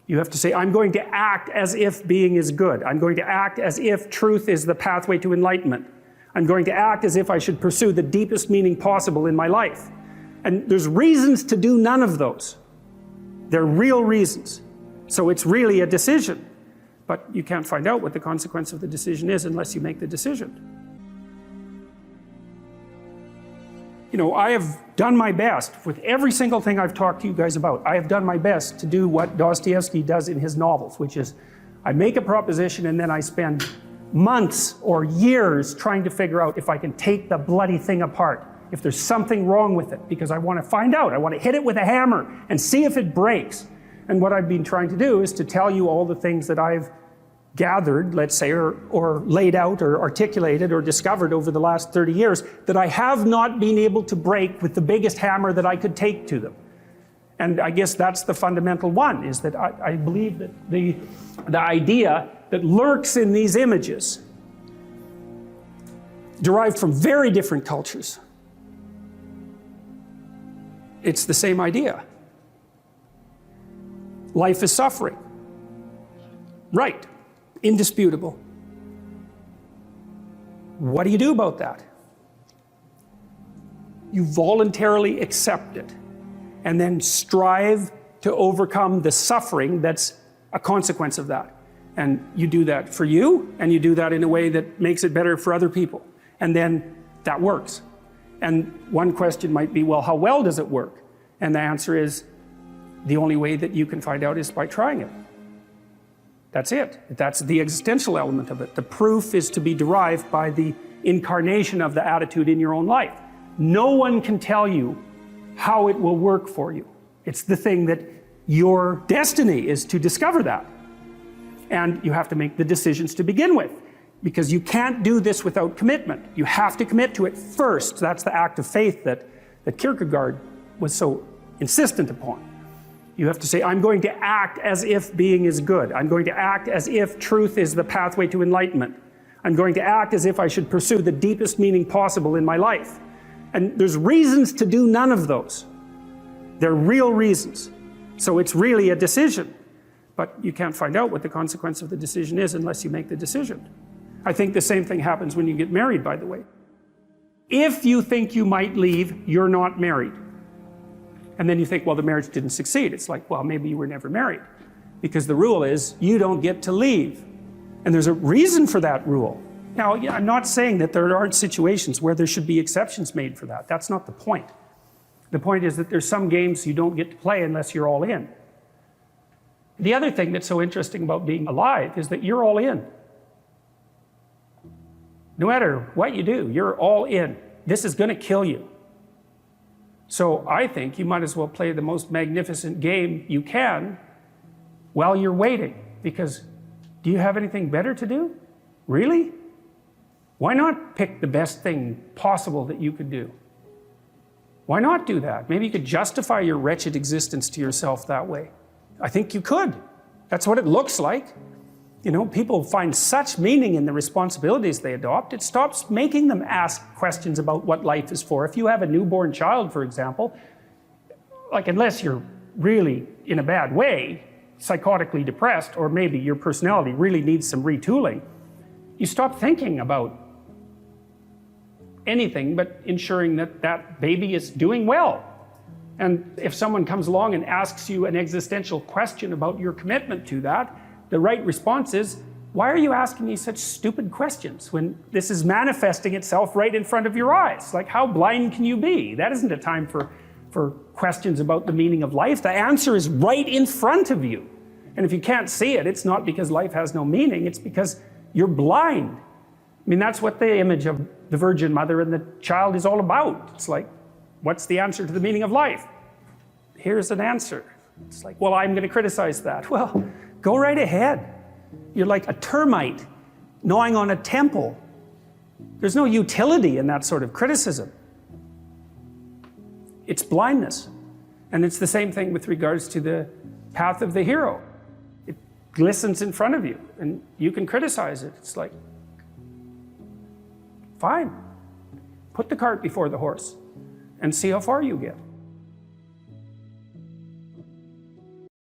You have to say, I'm going to act as if being is good. I'm going to act as if truth is the pathway to enlightenment. I'm going to act as if I should pursue the deepest meaning possible in my life. And there's reasons to do none of those. They're real reasons. So it's really a decision. But you can't find out what the consequence of the decision is unless you make the decision. You know, I have done my best with every single thing I've talked to you guys about. I have done my best to do what Dostoevsky does in his novels, which is I make a proposition and then I spend months or years trying to figure out if I can take the bloody thing apart, if there's something wrong with it, because I want to find out. I want to hit it with a hammer and see if it breaks. And what I've been trying to do is to tell you all the things that I've gathered, let's say, or laid out or articulated or discovered over the last 30 years that I have not been able to break with the biggest hammer that I could take to them. And I guess that's the fundamental one, is that I believe that the idea that lurks in these images, derived from very different cultures, it's the same idea. Life is suffering. Right. Indisputable. What do you do about that? You voluntarily accept it and then strive to overcome the suffering that's a consequence of that. And you do that for you, and you do that in a way that makes it better for other people. And then that works. And one question might be, well, how well does it work? And the answer is, the only way that you can find out is by trying it. That's it. That's the existential element of it. The proof is to be derived by the incarnation of the attitude in your own life. No one can tell you how it will work for you. It's the thing that your destiny is to discover that. And you have to make the decisions to begin with, because you can't do this without commitment. You have to commit to it first. That's the act of faith that Kierkegaard was so insistent upon. You have to say, I'm going to act as if being is good. I'm going to act as if truth is the pathway to enlightenment. I'm going to act as if I should pursue the deepest meaning possible in my life. And there's reasons to do none of those. They're real reasons. So it's really a decision. But you can't find out what the consequence of the decision is unless you make the decision. I think the same thing happens when you get married, by the way. If you think you might leave, you're not married. And then you think, well, the marriage didn't succeed. It's like, well, maybe you were never married. Because the rule is, you don't get to leave. And there's a reason for that rule. Now, I'm not saying that there aren't situations where there should be exceptions made for that. That's not the point. The point is that there's some games you don't get to play unless you're all in. The other thing that's so interesting about being alive is that you're all in. No matter what you do, you're all in. This is going to kill you. So I think you might as well play the most magnificent game you can while you're waiting. Because do you have anything better to do? Really? Why not pick the best thing possible that you could do? Why not do that? Maybe you could justify your wretched existence to yourself that way. I think you could. That's what it looks like. You know, people find such meaning in the responsibilities they adopt, it stops making them ask questions about what life is for. If you have a newborn child, for example, like unless you're really in a bad way, psychotically depressed, or maybe your personality really needs some retooling, you stop thinking about anything but ensuring that that baby is doing well. And if someone comes along and asks you an existential question about your commitment to that, the right response is, why are you asking me such stupid questions when this is manifesting itself right in front of your eyes? Like, how blind can you be? That isn't a time for questions about the meaning of life. The answer is right in front of you. And if you can't see it, it's not because life has no meaning, it's because you're blind. I mean, that's what the image of the Virgin Mother and the child is all about. It's like, what's the answer to the meaning of life? Here's an answer. It's like, well, I'm going to criticize that. Well, go right ahead. You're like a termite gnawing on a temple. There's no utility in that sort of criticism. It's blindness. And it's the same thing with regards to the path of the hero. It glistens in front of you, and you can criticize it. It's like, fine. Put the cart before the horse and see how far you get.